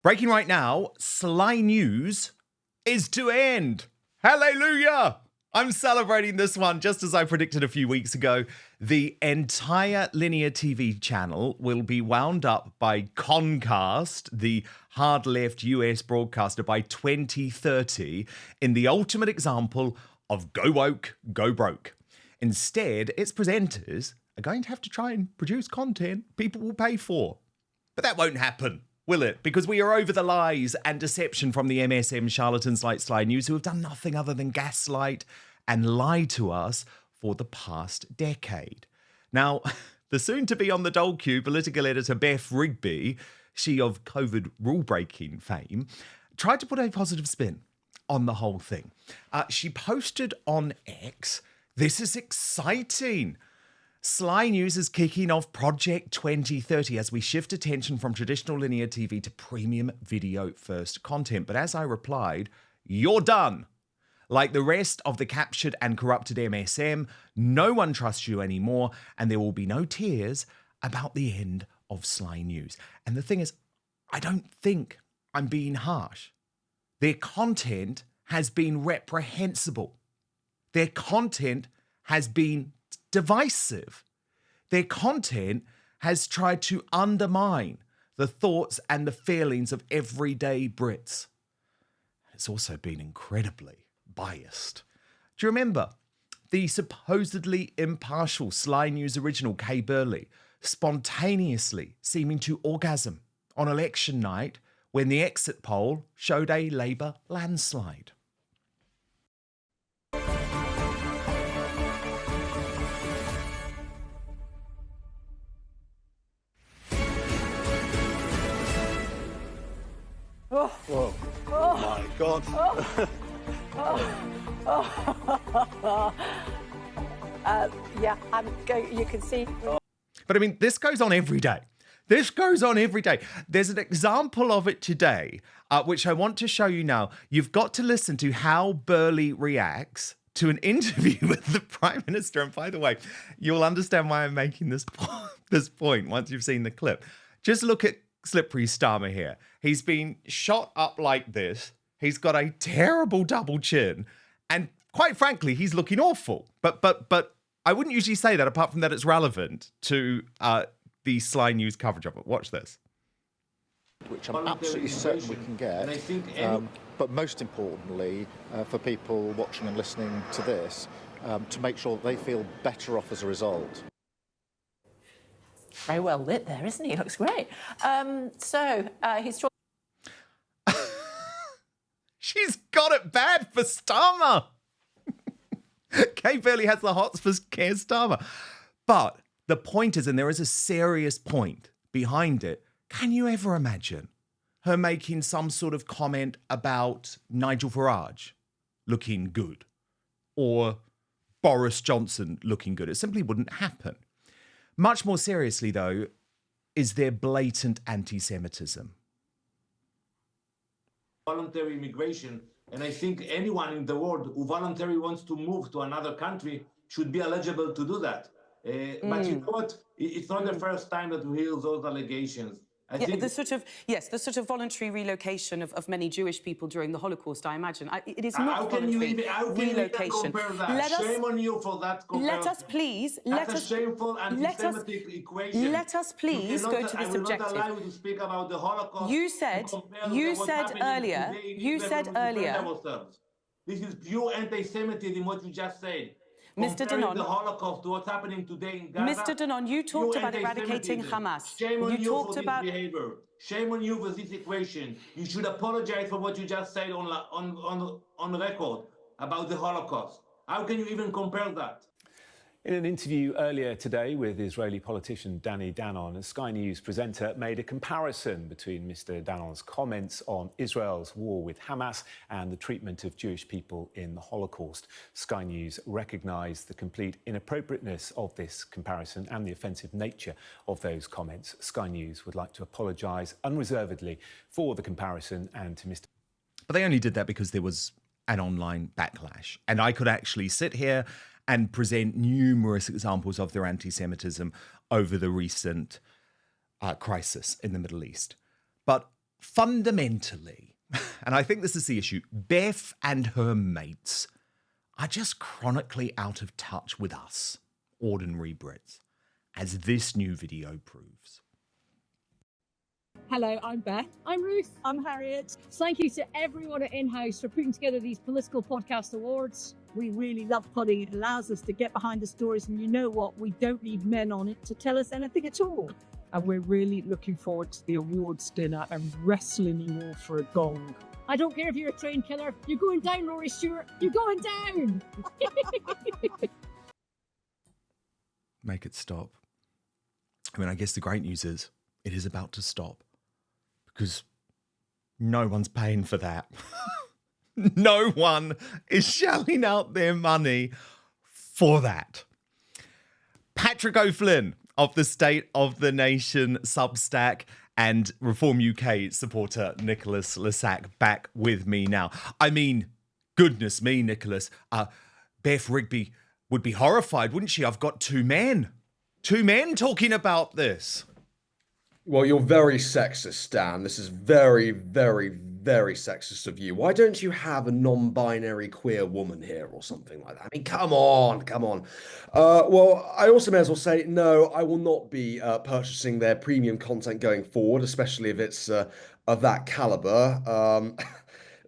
Breaking right now, Sly News is to end. Hallelujah! I'm celebrating this one just as I predicted a few weeks ago. The entire linear TV channel will be wound up by Comcast, the hard-left US broadcaster, by 2030 in the ultimate example of go woke, go broke. Instead, its presenters are going to have to try and produce content people will pay for. But that won't happen, will it? Because we are over the lies and deception from the MSM charlatans like Sly News, who have done nothing other than gaslight and lie to us for the past decade. Now, the soon-to-be on the dole queue political editor Beth Rigby, she of COVID rule-breaking fame, tried to put a positive spin on the whole thing. She posted on X, "This is exciting. Sly News is kicking off Project 2030 as we shift attention from traditional linear TV to premium video-first content." But as I replied, "You're done. Like the rest of the captured and corrupted MSM, no one trusts you anymore, and there will be no tears about the end of Sly News." And the thing is, I don't think I'm being harsh. Their content has been reprehensible. Their content has been divisive. Their content has tried to undermine the thoughts and the feelings of everyday Brits. It's also been incredibly biased. Do you remember the supposedly impartial Sly News original Kay Burley spontaneously seeming to orgasm on election night when the exit poll showed a Labour landslide? Whoa. Oh my God. Yeah, you can see. But I mean, this goes on every day. This goes on every day. There's an example of it today, which I want to show you now. You've got to listen to how Burley reacts to an interview with the Prime Minister. And by the way, you'll understand why I'm making this point once you've seen the clip. Just look at Slippery Starmer here. He's been shot up like this. He's got a terrible double chin. And quite frankly, he's looking awful. But I wouldn't usually say that, apart from that it's relevant to the Sly News coverage of it. Watch this. Which I'm absolutely certain we can get. And I think but most importantly, for people watching and listening to this, to make sure that they feel better off as a result. Very well lit there, isn't he? Looks great. He's talking. She's got it bad for Starmer. Kay Burley has the hots for Keir Starmer. But the point is, and there is a serious point behind it, can you ever imagine her making some sort of comment about Nigel Farage looking good or Boris Johnson looking good? It simply wouldn't happen. Much more seriously, though, is their blatant anti-Semitism. Voluntary immigration, and I think anyone in the world who voluntarily wants to move to another country should be eligible to do that. But you know what? It's not the first time that we hear those allegations. I think the sort of voluntary relocation of many Jewish people during the Holocaust, I imagine. It is not voluntary relocation. Shame on you for that comparison. Let us please, That's a shameful anti-Semitic equation. Let us please go to this objective. I will not allow you to speak about the Holocaust. You said earlier. This is pure anti-Semitism, what you just said. Mr. Danon, the Holocaust to what's happening today in Gaza. Mr. Danon, you talked about eradicating Hamas. Shame on you for this behavior. Shame on you for this equation. You should apologize for what you just said on record about the Holocaust. How can you even compare that? In an interview earlier today with Israeli politician Danny Danon, a Sky News presenter made a comparison between Mr. Danon's comments on Israel's war with Hamas and the treatment of Jewish people in the Holocaust. Sky News recognised the complete inappropriateness of this comparison and the offensive nature of those comments. Sky News would like to apologise unreservedly for the comparison and to Mr. But they only did that because there was an online backlash. And I could actually sit here and present numerous examples of their anti-Semitism over the recent crisis in the Middle East. But fundamentally, and I think this is the issue, Beff and her mates are just chronically out of touch with us, ordinary Brits, as this new video proves. Hello, I'm Beth. I'm Ruth. I'm Harriet. Thank you to everyone at In-House for putting together these political podcast awards. We really love putting it. Allows us to get behind the stories, and you know what? We don't need men on it to tell us anything at all. And we're really looking forward to the awards dinner and wrestling you all for a gong. I don't care if you're a train killer. You're going down, Rory Stewart. You're going down. Make it stop. I mean, I guess the great news is it is about to stop because no one's paying for that. No one is shelling out their money for that. Patrick O'Flynn of the State of the Nation Substack and Reform UK supporter Nicholas Lysack back with me now. I mean, goodness me, Nicholas. Beth Rigby would be horrified, wouldn't she? I've got two men talking about this. Well, you're very sexist, Dan. This is very, very, very sexist of you. Why don't you have a non-binary queer woman here or something like that? I mean, come on. Well, I also may as well say, no, I will not be purchasing their premium content going forward, especially if it's of that caliber.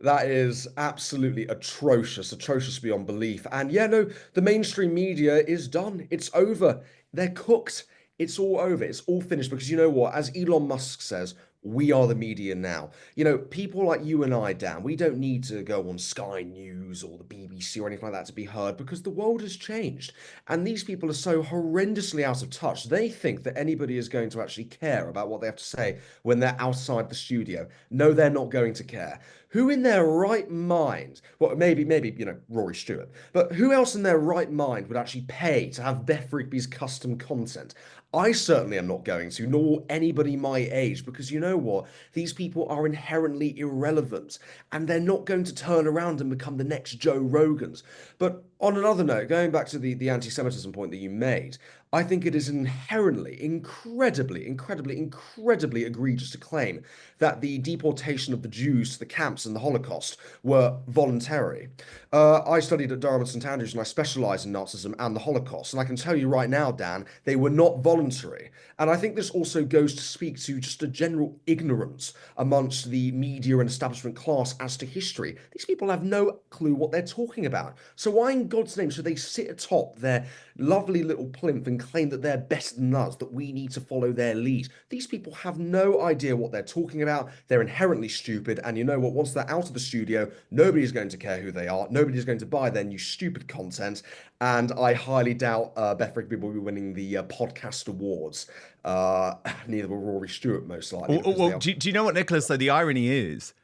That is absolutely atrocious beyond belief. And yeah, no, the mainstream media is done. It's over. They're cooked. It's all over. It's all finished because you know what? As Elon Musk says, we are the media now. You know, people like you and I, Dan, we don't need to go on Sky News or the BBC or anything like that to be heard because the world has changed. And these people are so horrendously out of touch. They think that anybody is going to actually care about what they have to say when they're outside the studio. No, they're not going to care. Who in their right mind, well, maybe, you know, Rory Stewart, but who else in their right mind would actually pay to have Beth Rigby's custom content? I certainly am not going to, nor anybody my age, because you know what? These people are inherently irrelevant, and they're not going to turn around and become the next Joe Rogans. But on another note, going back to the anti-Semitism point that you made, I think it is inherently, incredibly egregious to claim that the deportation of the Jews to the camps and the Holocaust were voluntary. I studied at Durham and St Andrews and I specialised in Nazism and the Holocaust. And I can tell you right now, Dan, they were not voluntary. And I think this also goes to speak to just a general ignorance amongst the media and establishment class as to history. These people have no clue what they're talking about. So why in God's name should they sit atop their lovely little plinth and claim that they're better than us, that we need to follow their lead? These people have no idea what they're talking about. They're inherently stupid. And you know what? Once they're out of the studio, nobody's going to care who they are. Nobody's going to buy their new stupid content. And I highly doubt Beth Rigby will be winning the podcast awards. Neither will Rory Stewart, most likely. Well, do you know what, Nicholas, though? The irony is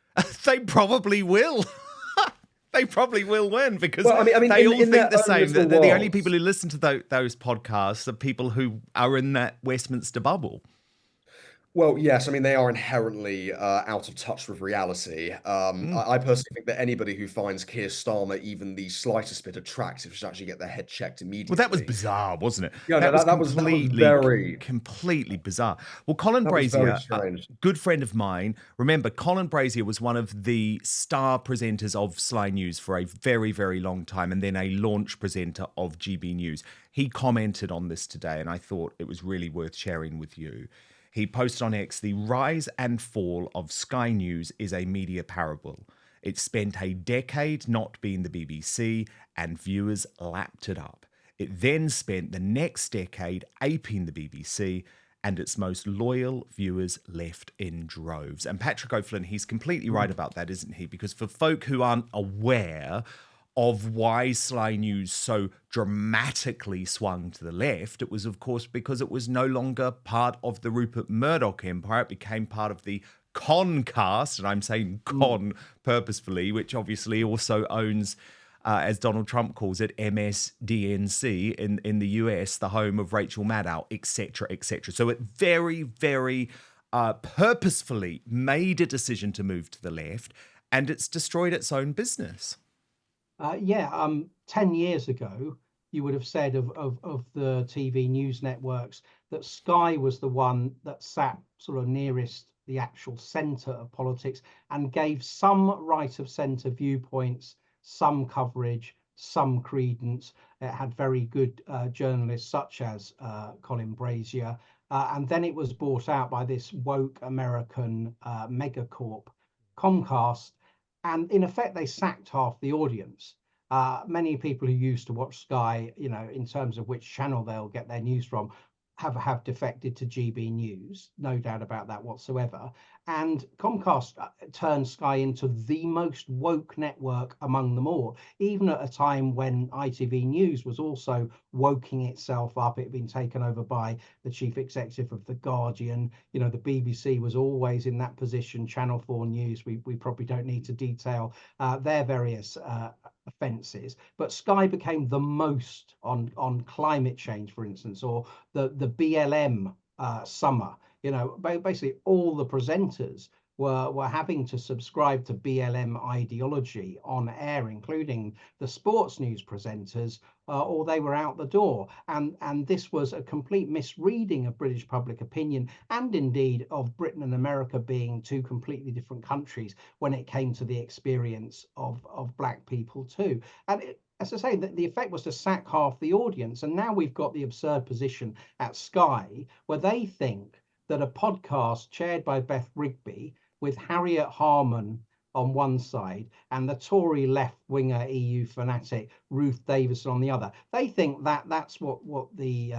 they probably will. They probably will win because they all think the same. The only people who listen to those podcasts are people who are in that Westminster bubble. Well, yes, I mean, they are inherently out of touch with reality. I personally think that anybody who finds Keir Starmer even the slightest bit attractive should actually get their head checked immediately. Well, that was bizarre, wasn't it? Yeah, that was completely bizarre. Well, Colin Brazier, a good friend of mine, remember, Colin Brazier was one of the star presenters of Sly News for a very, very long time and then a launch presenter of GB News. He commented on this today and I thought it was really worth sharing with you. He posted on X, the rise and fall of Sky News is a media parable. It spent a decade not being the BBC and viewers lapped it up. It then spent the next decade aping the BBC and its most loyal viewers left in droves. And Patrick O'Flynn, he's completely right about that, isn't he? Because for folk who aren't aware of why Sly News so dramatically swung to the left, it was, of course, because it was no longer part of the Rupert Murdoch empire. It became part of the Concast, and I'm saying con purposefully, which obviously also owns, as Donald Trump calls it, MSDNC in the US, the home of Rachel Maddow, etc., etc. So it very, very purposefully made a decision to move to the left, and it's destroyed its own business. 10 years ago, you would have said of the TV news networks that Sky was the one that sat sort of nearest the actual centre of politics and gave some right of centre viewpoints, some coverage, some credence. It had very good journalists such as Colin Brazier. And then it was bought out by this woke American megacorp, Comcast. And in effect, they sacked half the audience. Many people who used to watch Sky, you know, in terms of which channel they'll get their news from, have defected to GB News, no doubt about that whatsoever. And Comcast turned Sky into the most woke network among them all, even at a time when ITV News was also woking itself up. It had been taken over by the chief executive of The Guardian. You know, the BBC was always in that position. Channel 4 News, we probably don't need to detail their various offences, but Sky became the most on climate change, for instance, or the BLM summer. You know, basically all the presenters were having to subscribe to BLM ideology on air, including the sports news presenters, or they were out the door. And this was a complete misreading of British public opinion, and indeed of Britain and America being two completely different countries when it came to the experience of black people too. And as I say, the effect was to sack half the audience. And now we've got the absurd position at Sky where they think that a podcast chaired by Beth Rigby with Harriet Harman on one side and the Tory left-winger EU fanatic Ruth Davison on the other, they think that that's what the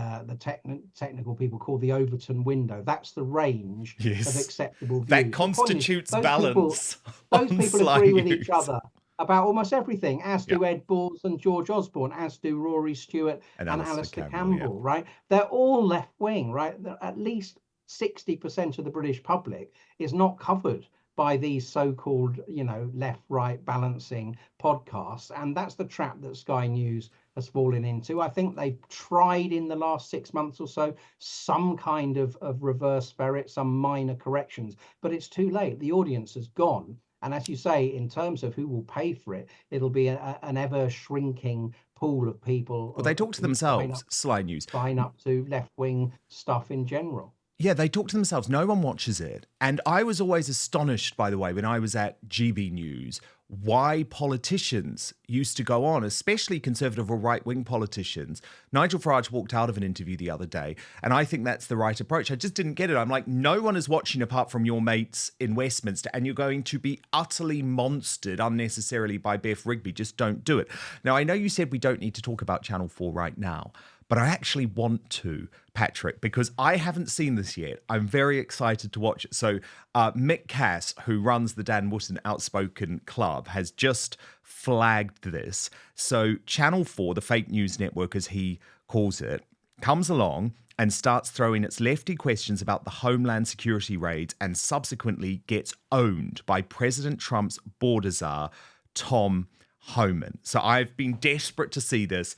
technical people call the Overton window. That's the range of acceptable views. That constitutes balance. Those people agree with each other about almost everything, as do Ed Balls and George Osborne, as do Rory Stewart and Alistair Campbell, right? They're all left-wing, right? At least 60% of the British public is not covered by these so-called, you know, left-right balancing podcasts. And that's the trap that Sky News has fallen into. I think they've tried in the last 6 months or so some kind of reverse ferret, some minor corrections, but it's too late. The audience has gone. And as you say, in terms of who will pay for it, it'll be an ever-shrinking pool of people. Well, they talk to themselves, Sly News. Sign up to left-wing stuff in general. Yeah, they talk to themselves. No one watches it. And I was always astonished, by the way, when I was at GB News, why politicians used to go on, especially conservative or right-wing politicians. Nigel Farage walked out of an interview the other day, and I think that's the right approach. I just didn't get it. I'm like, no one is watching apart from your mates in Westminster, and you're going to be utterly monstered unnecessarily by Beff Rigby. Just don't do it. Now, I know you said we don't need to talk about Channel 4 right now, but I actually want to, Patrick, because I haven't seen this yet. I'm very excited to watch it. So Mick Cass, who runs the Dan Wootton Outspoken Club, has just flagged this. So Channel 4, the fake news network as he calls it, comes along and starts throwing its lefty questions about the Homeland Security raids and subsequently gets owned by President Trump's border czar, Tom Homan. So I've been desperate to see this.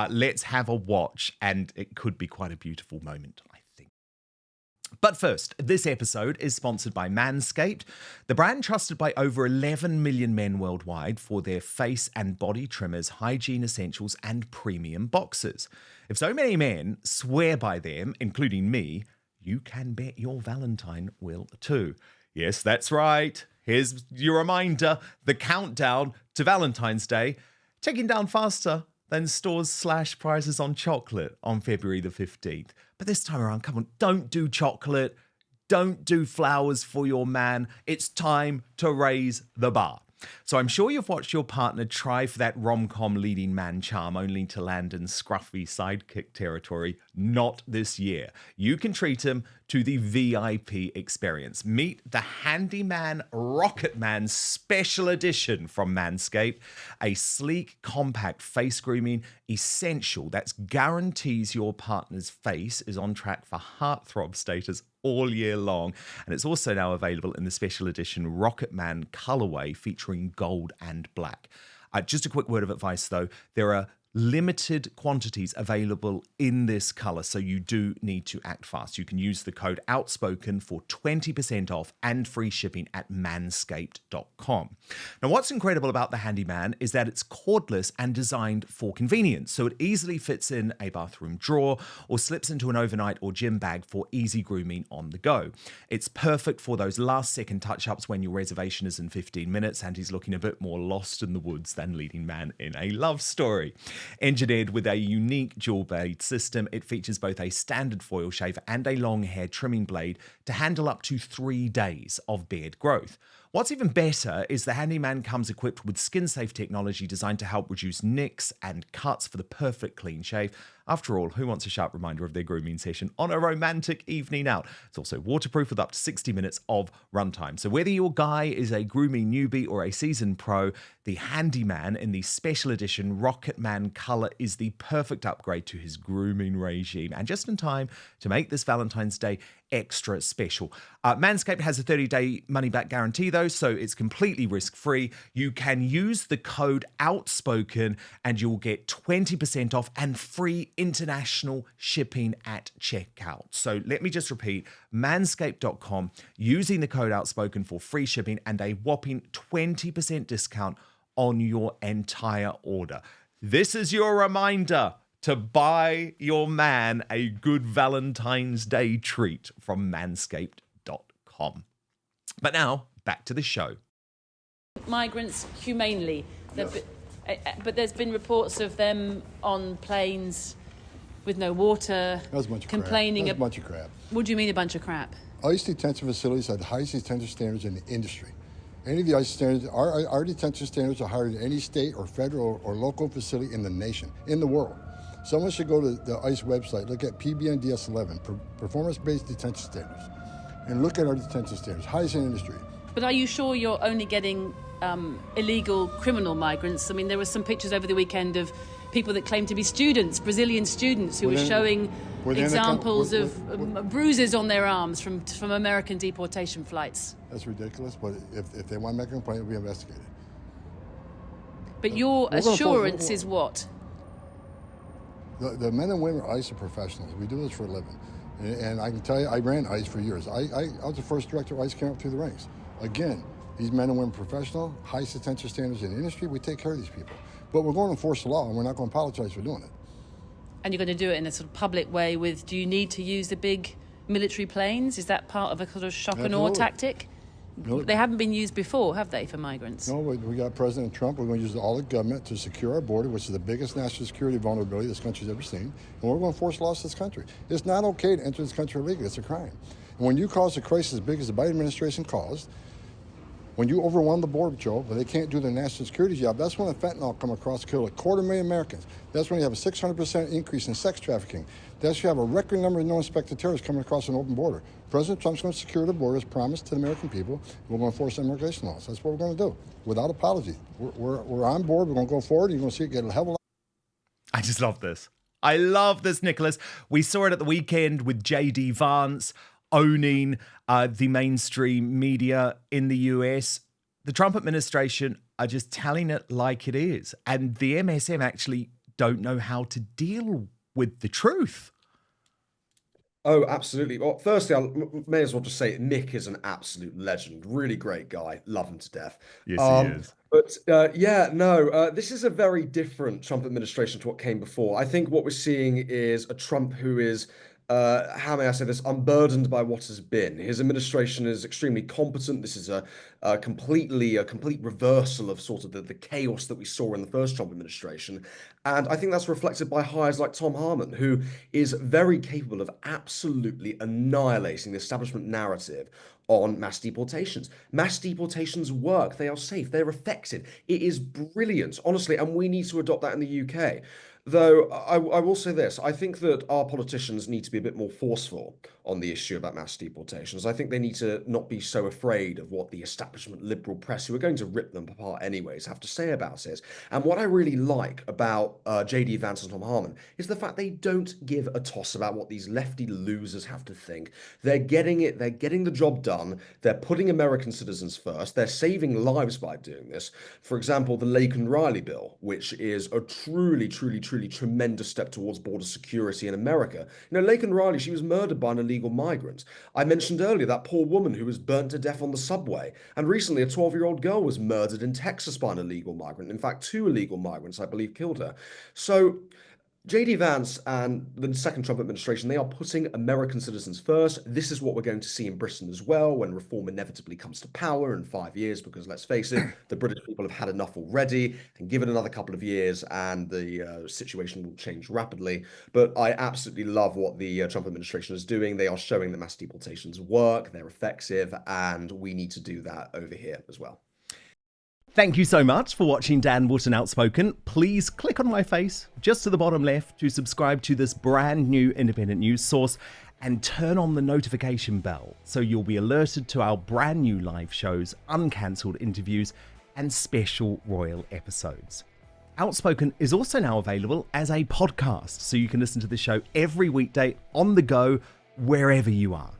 Let's have a watch, and it could be quite a beautiful moment, I think. But first, this episode is sponsored by Manscaped, the brand trusted by over 11 million men worldwide for their face and body trimmers, hygiene essentials, and premium boxers. If so many men swear by them, including me, you can bet your Valentine will too. Yes, that's right. Here's your reminder, the countdown to Valentine's Day, ticking down faster than stores slash prices on chocolate on February the 15th. But this time around, come on, don't do chocolate. Don't do flowers for your man. It's time to raise the bar. So I'm sure you've watched your partner try for that rom-com leading man charm only to land in scruffy sidekick territory. Not this year. You can treat him to the VIP experience. Meet the Handyman Rocket Man Special Edition from Manscaped, a sleek, compact face grooming essential that guarantees your partner's face is on track for heartthrob status all year long. And it's also now available in the special edition Rocket Man colorway featuring gold and black. Just a quick word of advice, though. There are limited quantities available in this color, so you do need to act fast. You can use the code Outspoken for 20% off and free shipping at manscaped.com. Now, what's incredible about the Handyman is that it's cordless and designed for convenience, so it easily fits in a bathroom drawer or slips into an overnight or gym bag for easy grooming on the go. It's perfect for those last-second touch-ups when your reservation is in 15 minutes and he's looking a bit more lost in the woods than leading man in a love story. Engineered with a unique dual blade system, it features both a standard foil shave and a long hair trimming blade to handle up to 3 days of beard growth. What's even better is the Handyman comes equipped with skin-safe technology designed to help reduce nicks and cuts for the perfect clean shave. After all, who wants a sharp reminder of their grooming session on a romantic evening out? It's also waterproof with up to 60 minutes of runtime. So whether your guy is a grooming newbie or a seasoned pro, the Handyman in the special edition Rocket Man color is the perfect upgrade to his grooming regime, and just in time to make this Valentine's Day extra special. Manscaped has a 30-day money-back guarantee, though, so it's completely risk-free. You can use the code Outspoken and you'll get 20% off and free international shipping at checkout. So let me just repeat, manscaped.com, using the code Outspoken for free shipping and a whopping 20% discount on your entire order. This is your reminder to buy your man a good Valentine's Day treat from manscaped.com. But now, back to the show. Migrants humanely, but there's been reports of them on planes with no water, that was a bunch of complaining. Crap. That was a bunch of crap. What do you mean a bunch of crap? ICE detention facilities have the highest detention standards in the industry. Any of the ICE standards, our detention standards are higher than any state or federal or local facility in the nation, in the world. Someone should go to the ICE website, look at PBNDS11, Performance-Based Detention Standards, and look at our detention standards, highest in industry. But are you sure you're only getting illegal criminal migrants? I mean, there were some pictures over the weekend of people that claim to be students, Brazilian students, who were showing examples of bruises on their arms from American deportation flights. That's ridiculous, but if they want to make a complaint, it will be investigated. But your assurance is what? The men and women at ICE are professionals. We do this for a living. And I can tell you, I ran ICE for years. I was the first director of ICE came up through the ranks. Again, these men and women are professional, highest detention standards in the industry. We take care of these people. But we're going to enforce the law, and we're not going to apologize for doing it. And you're going to do it in a sort of public way with, do you need to use the big military planes? Is that part of a sort of shock and awe tactic? No. They haven't been used before, have they, for migrants? No, we got President Trump. We're going to use all the government to secure our border, which is the biggest national security vulnerability this country's ever seen. And we're going to enforce laws to this country. It's not okay to enter this country illegally. It's a crime. And when you cause a crisis as big as the Biden administration caused, when you overwhelm the Border Patrol, when they can't do their national security job, that's when the fentanyl come across, kill 250,000 Americans. That's when you have a 600% increase in sex trafficking. That's when you have a record number of no-inspected terrorists coming across an open border. President Trump's going to secure the border as promised to the American people. We're going to enforce immigration laws. That's what we're going to do, without apology. We're on board. We're going to go forward. You're going to see it get a hell of a lot. I just love this. I love this, Nicholas. We saw it at the weekend with J.D. Vance owning the mainstream media in the US. The Trump administration are just telling it like it is. And the MSM actually don't know how to deal with the truth. Oh, absolutely. Well, firstly, I may as well just say Nick is an absolute legend. Really great guy. Love him to death. Yes, he is. But this is a very different Trump administration to what came before. I think what we're seeing is a Trump who is, how may I say this, unburdened by what has been. His administration is extremely competent. This is a complete reversal of sort of the chaos that we saw in the first Trump administration. And I think that's reflected by hires like Tom Harmon, who is very capable of absolutely annihilating the establishment narrative on mass deportations. Mass deportations work. They are safe. They're effective. It is brilliant, honestly, and we need to adopt that in the UK. Though I will say this, I think that our politicians need to be a bit more forceful on the issue about mass deportations. I think they need to not be so afraid of what the establishment liberal press, who are going to rip them apart anyways, have to say about it. And what I really like about JD Vance and Tom Harmon is the fact they don't give a toss about what these lefty losers have to think. They're getting it. They're getting the job done. They're putting American citizens first. They're saving lives by doing this. For example, the Laken-Riley bill, which is a truly, truly, truly tremendous step towards border security in America. You know, Laken-Riley, she was murdered by an illegal migrant. I mentioned earlier that poor woman who was burnt to death on the subway. And recently, a 12-year-old girl was murdered in Texas by an illegal migrant. In fact, 2 illegal migrants, I believe, killed her. So JD Vance and the second Trump administration, they are putting American citizens first. This is what we're going to see in Britain as well when reform inevitably comes to power in 5 years, because let's face it, the British people have had enough already, and give it another couple of years and the situation will change rapidly. But I absolutely love what the Trump administration is doing. They are showing that mass deportations work, they're effective, and we need to do that over here as well. Thank you so much for watching Dan Wootton Outspoken. Please click on my face just to the bottom left to subscribe to this brand new independent news source and turn on the notification bell so you'll be alerted to our brand new live shows, uncancelled interviews, and special royal episodes. Outspoken is also now available as a podcast, so you can listen to the show every weekday on the go, wherever you are.